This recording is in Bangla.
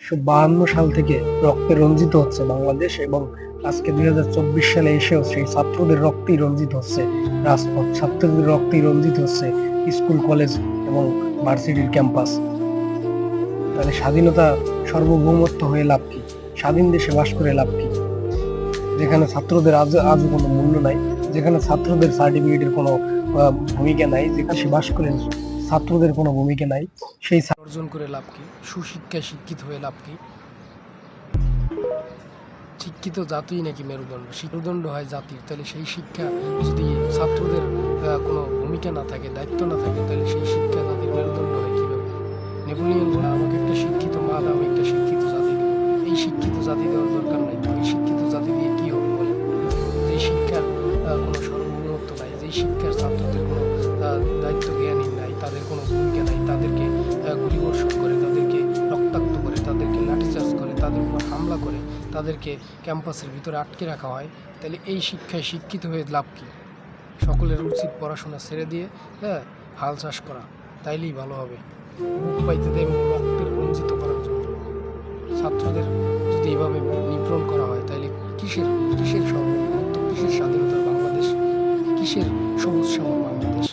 1952 সাল থেকে রক্তে রঞ্জিত হচ্ছে বাংলাদেশ, এবং আজকে 2024 সালে এসেও সেই ছাত্রদের রক্তেই রঞ্জিত হচ্ছে রাজপথ, ছাত্রদের রক্তেই রঞ্জিত হচ্ছে স্কুল, কলেজ এবং ভার্সিটির ক্যাম্পাস। তাহলে স্বাধীনতা সার্বভৌমত্ব হয়ে লাভ কি? স্বাধীন দেশে বাস করে লাভ কি, যেখানে ছাত্রদের আজও কোনো মূল্য নাই, যেখানে ছাত্রদের সার্টিফিকেটের কোনো ভূমিকা নাই, যেখানে সে বাস করেন ছাত্রদের কোনো ভূমিকা নাই, সেই অর্জন করে লাভ কি? সুশিক্ষায় শিক্ষিত হয়ে লাভ কি? শিক্ষিত জাতিই নাকি মেরুদণ্ড, মেরুদণ্ড হয় জাতির। তাহলে সেই শিক্ষা যদি ছাত্রদের কোনো ভূমিকা না থাকে, দায়িত্ব না থাকে, তাহলে সেই শিক্ষা জাতির মেরুদণ্ড হয় কীভাবে? নেপোলিয়ন বলে, আমাকে একটা শিক্ষিত মা দাও, একটা শিক্ষিত জাতি দেবো। এই শিক্ষিত জাতি দেওয়ার দরকার নাই তো। এই শিক্ষিত জাতি দিয়ে কী হবে বলে? যে শিক্ষার কোনো সার্বভৌমত্ব নাই, যে শিক্ষার ছাত্রদের কোনো দায়িত্ব জ্ঞানই নাই, তাদের কোনো ভূমিকা নাই, তাদেরকে গুলিবর্ষণ করে, তাদেরকে রক্তাক্ত করে, তাদেরকে লাঠিচার্জ করে, তাদের উপর হামলা করে, তাদেরকে ক্যাম্পাসের ভিতরে আটকে রাখা হয়, তাহলে এই শিক্ষায় শিক্ষিত হয়ে লাভ কী? সকলের উচিত পড়াশোনা ছেড়ে দিয়ে হাল চাষ করা, তাইলেই ভালো হবে। বুক পাইতে দেয় রক্তের রঞ্জিত করার জন্য। ছাত্রদের যদি এভাবে নিপীড়ন করা হয়, তাহলে কিসের কিসের সার্বভৌমত্ব, কিসের স্বাধীনতার বাংলাদেশ, কিসের সবুজ শ্যামল বাংলাদেশ?